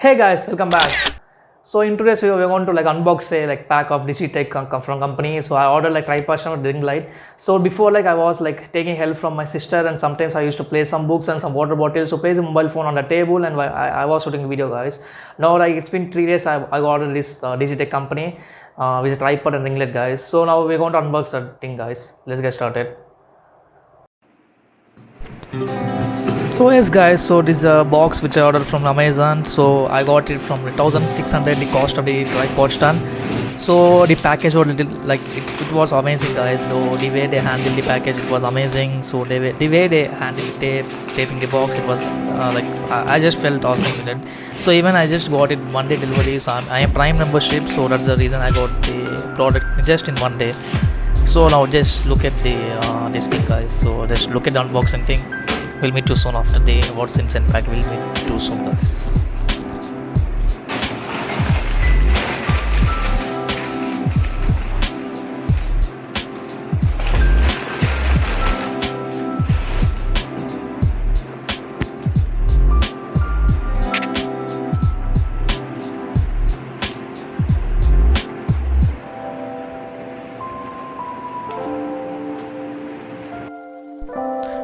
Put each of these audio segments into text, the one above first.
Hey guys, welcome back. So in today's video, we're going to unbox a pack of Digitek from company. So I ordered tripod stand ring light. So before I was taking help from my sister, and sometimes I used to place some books and some water bottles. So place a mobile phone on the table, and I was shooting video, guys. Now it's been 3 days. I ordered this Digitek company with a tripod and ringlet, guys. So now we're going to unbox that thing, guys. Let's get started. So yes guys, so this is a box which I ordered from Amazon. So I got it from 1600, the cost of the tripod stand. So the package was little it was amazing, guys. Though the way they handled the package, it was amazing. So the way they handled taping the box, it was I just felt awesome with it. So even I just got it one day delivery. So I am Prime membership, so that's the reason I got the product just in one day. So now just look at the this thing, guys. So just look at the unboxing thing. We'll meet too soon after the what's inside pack. We'll meet too soon, guys.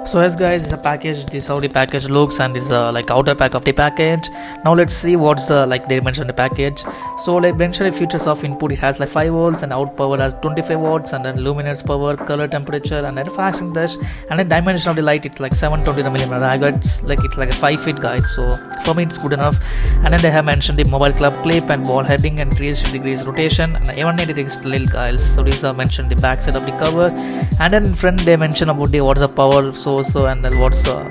So yes guys, it's a package. This is how the package looks, and this is outer pack of the package. Now let's see what's they mentioned the package. So they mentioned the features of input. It has 5 volts, and out power has 25 watts, and then illuminates power, color, temperature, and then flashing dash, and then dimension of the light, it's 720 millimeter. I got it's a 5 feet, guide. So for me it's good enough. And then they have mentioned the mobile club clip and ball heading and 360 degrees rotation and 180 degrees tilt, guys. So these are mentioned the back side of the cover, and then in front they mention about the what's the power source. And then what's 3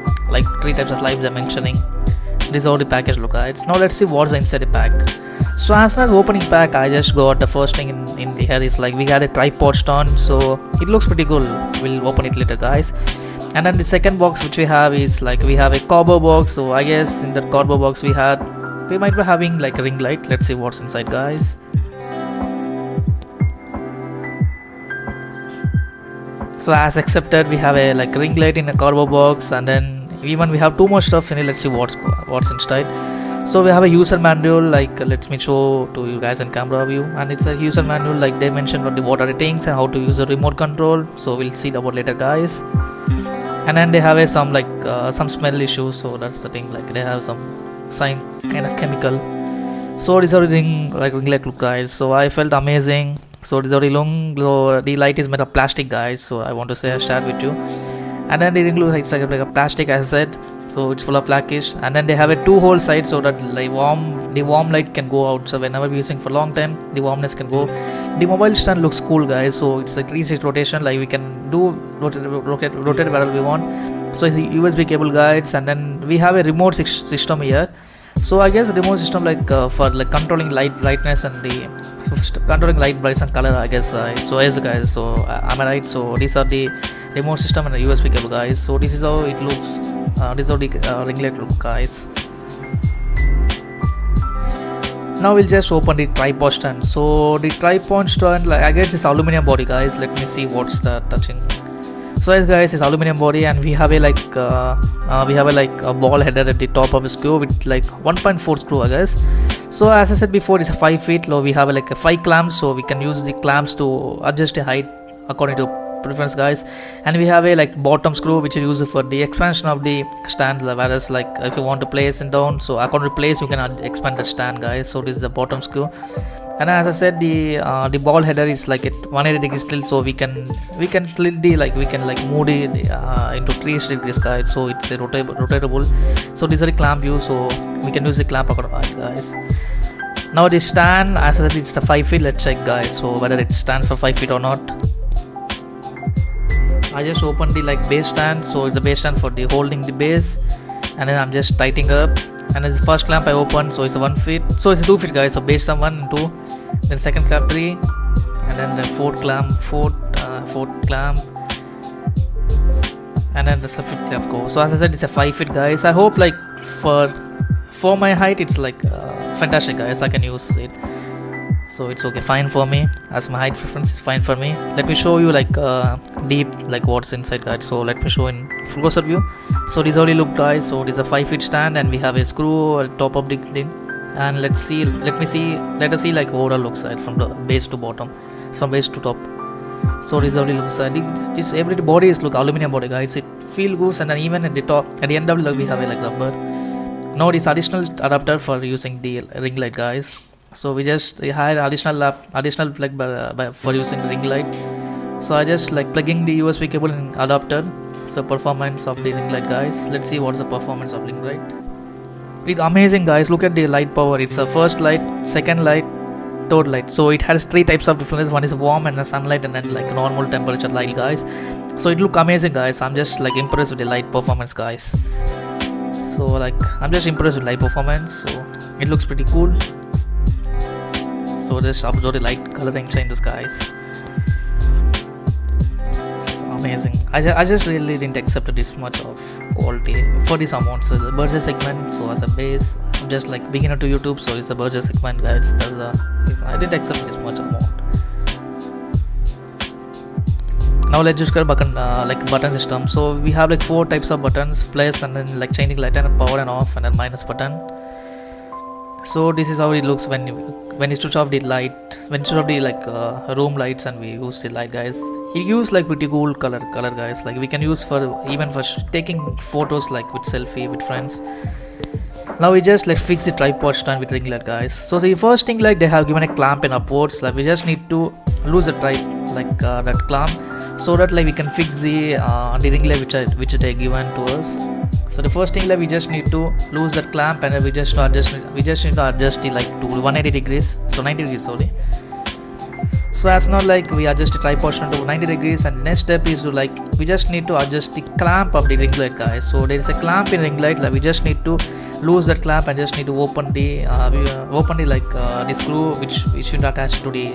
types of lights they're mentioning. This is how the package look, guys. Now let's see what's inside the pack. So as soon as opening pack, I just got the first thing in the here is we had a tripod stand. So it looks pretty cool. We'll open it later, guys. And then the second box which we have is we have a cardboard box. So I guess in that cardboard box we might be having a ring light. Let's see what's inside, guys. So as accepted, we have a ring light in a cardboard box, and then even we have 2 more stuff in it. Let's see what's inside. So we have a user manual. Let me show to you guys in camera view, and it's a user manual. They mentioned what are the things and how to use the remote control. So we'll see about later, guys. And then they have some smell issues. So that's the thing. They have some sign kind of chemical. So this is how the ring light look, guys. So I felt amazing. So this is already long. So the light is made of plastic, guys. So I want to share with you. And then the ring looks it's like a plastic, as I said. So it's full of blackish. And then they have a 2-hole side so that the warm light can go out. So whenever we're using for a long time, the warmness can go. The mobile stand looks cool, guys. So it's a 360 rotation. We can do rotate wherever we want. So it's a USB cable, guides, and then we have a remote system here. So I guess remote system for controlling lightness and controlling light, brightness and color, I guess. So yes, guys. So am I right? So these are the remote system and the USB cable, guys. So this is how it looks. This is how the ring light looks, guys. Now we'll just open the tripod stand. So the tripod stand, I guess it's aluminum body, guys. Let me see what's the touching. So yes, guys, it's aluminum body, and we have a a ball header at the top of the screw with 1.4 screw, I guess. So as I said before, it's a 5 feet low. We have a 5 clamps, so we can use the clamps to adjust the height according to preference, guys. And we have a bottom screw which is used for the expansion of the stand, whereas if you want to place it down, so according to place you can expand the stand, guys. So this is the bottom screw. And as I said, the ball header is at 180 degrees tilt, so we can tilt we can move it into 360 degrees, guys. So it's a rotatable. So this is a clamp view, so we can use the clamp according, guys. Now the stand, as I said, it's the 5 feet. Let's check, guys. So whether it stands for 5 feet or not. I just opened the base stand. So it's a base stand for the holding the base, and then I'm just tightening up. And as the first clamp I opened, so it's a 1 feet. So it's a 2 feet, guys. So base stand 1 and 2, then second clamp 3, and then the fourth clamp, and then the fifth clamp go. So as I said, it's a 5 feet, guys. I hope for my height, it's fantastic, guys. I can use it. So it's okay, fine for me, as my height preference is fine for me. Let me show you deep what's inside, guys. So let me show in full closer view. So this already look, guys. So this is a 5 feet stand, and we have a screw at top of the thing. and let us see like overall looks side from the base to bottom, from base to top. So this is how it looks like. This every body is look aluminum body, guys. It feel good, and then even at the top, at the end of the we have a like rubber. Now this additional adapter for using the ring light, guys. So we had additional plug for using ring light. So I just like plugging the USB cable in adapter. So performance of the ring light, guys. Let's see what's the performance of ring light. It's amazing, guys. Look at the light power. It's a first light, second light, third light. So it has three types of difference. One is warm and a sunlight, and then like normal temperature light, guys. So it look amazing, guys. I'm just like impressed with the light performance, guys. So like I'm just impressed with light performance. So it looks pretty cool. So just observe the light coloring changes, guys. It's amazing. I just really didn't accept this much of quality for this amount. So the budget segment, so as a base, I'm just like beginner to YouTube, so it's a budget segment, guys. I didn't accept this much amount. Now let's just button system. So we have like 4 types of buttons: plus, and then like changing light and power and off, and then minus button. So this is how it looks when you switch off the light, when you switch off the room lights, and we use the light, guys. You use like pretty cool color, guys. Like we can use for even for taking photos like with selfie with friends. Now we just like fix the tripod stand with ring light, guys. So the first thing, like they have given a clamp and upwards. Like we just need to lose the that clamp, so that like we can fix the ring light which they given to us. So the first thing, like we just need to lose that clamp, and we just need to adjust the like to 180 degrees, so 90 degrees sorry. So as now like we adjust the tripod stand to 90 degrees, and next step is to like we just need to adjust the clamp of the ring light, guys. So there is a clamp in ring light. Like we just need to lose that clamp and just need to open the the screw which should attach to the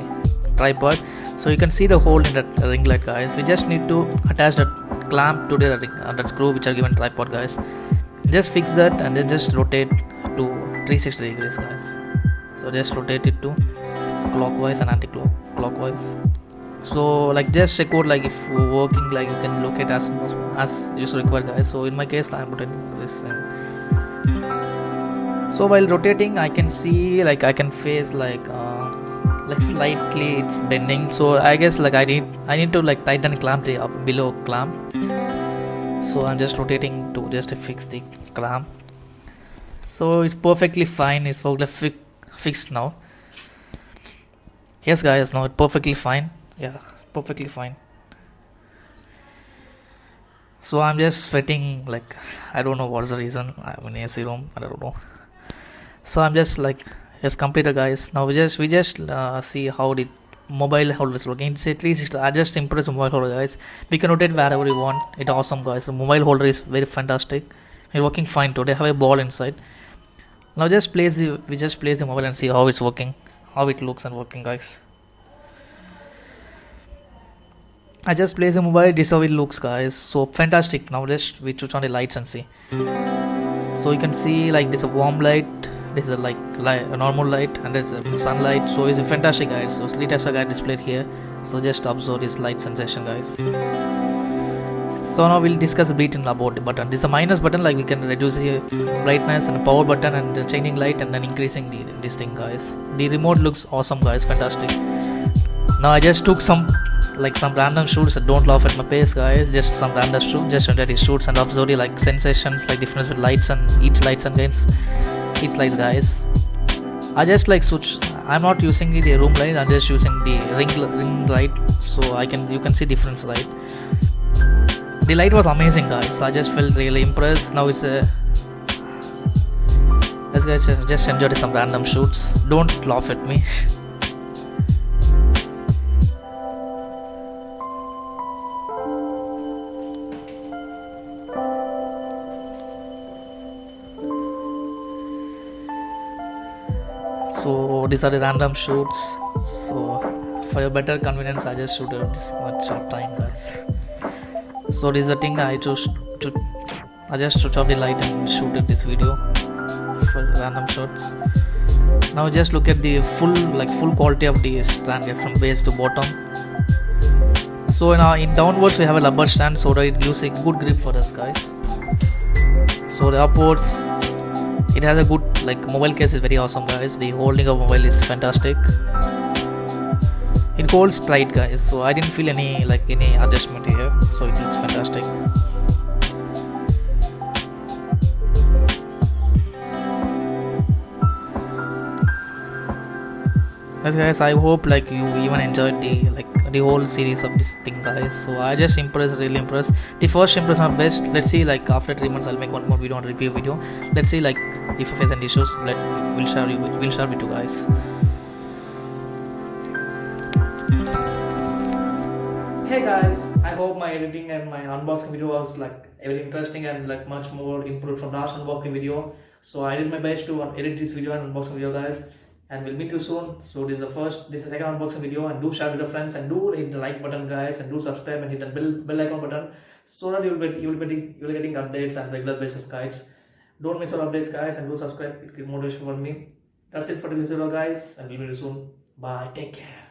tripod. So you can see the hole in that ring light, guys. We just need to attach that clamp to the that screw which are given tripod, guys. Just fix that and then just rotate to 360 degrees, guys. So just rotate it to clockwise and anti-clockwise. So like just check out like if working, like you can locate as you require, guys. So in my case I'm rotating this, and so while rotating I can see like I can face like slightly it's bending. So I guess like I need to like tighten clamp up below clamp. So I'm just rotating to just fix the clamp. So it's perfectly fine. It's fixed now. Yes, guys, now it's perfectly fine. Yeah, perfectly fine. So I'm just sweating, like I don't know what's the reason. I'm in AC room, I don't know. So I'm just like just completed, guys. Now we just see how the mobile holder is working. It's at least I just impressed mobile holder, guys. We can rotate wherever we want. It's awesome, guys. The mobile holder is very fantastic. It's working fine too. They have a ball inside. Now we just place the mobile and see how it's working, how it looks and working, guys. I just place the mobile. This is how it looks, guys. So fantastic. Now just we switch on the lights and see. So you can see like this is a warm light. This is a a normal light, and there's a sunlight. So it's a fantastic, guys. So let us guide displayed here. So just observe this light sensation, guys. So now we'll discuss a bit about the button. This is a minus button, like we can reduce the brightness, and a power button and the changing light, and then increasing this thing, guys. The remote looks awesome, guys. Fantastic. Now I just took some random shoots. Don't laugh at my pace, guys. Just some random shoots. Just under the shoots and observe the like sensations, like difference with lights and each lights and gains. Each lights, guys. I just like switch. I'm not using the room light. I'm just using the ring light. So you can see difference light. The light was amazing, guys. I just felt really impressed. Now it's let's guys just enjoy some random shoots. Don't laugh at me. So these are the random shoots. So for your better convenience, I just shoot this much of time, guys. So this is the thing I chose to. I just switch off the light and shoot this video for random shots. Now just look at the full quality of the stand from base to bottom. So now in downwards we have a rubber stand, so that it gives a good grip for us, guys. So the upwards It has a good like mobile case is very awesome, guys. The holding of mobile is fantastic. It holds tight, guys, so I didn't feel any adjustment here, so it looks fantastic. Yes, guys, I hope like you even enjoyed the whole series of this thing, guys. So I just really impressed. The first impression are best. Let's see, like after 3 months I'll make one more video on review video. Let's see, like if I face any issues, we'll share with you guys. Hey guys, I hope my editing and my unboxing video was like very interesting and like much more improved from last unboxing video. So I did my best to edit this video and unboxing video, guys, and we'll meet you soon. So this is the second unboxing video, and do share with your friends and do hit the like button, guys, and do subscribe and hit the bell icon button so that you'll be getting updates and regular basis, guys. Don't miss our updates, guys, and do subscribe. It gives motivation for me. That's it for this video, guys, and we'll meet you soon. Bye. Take care.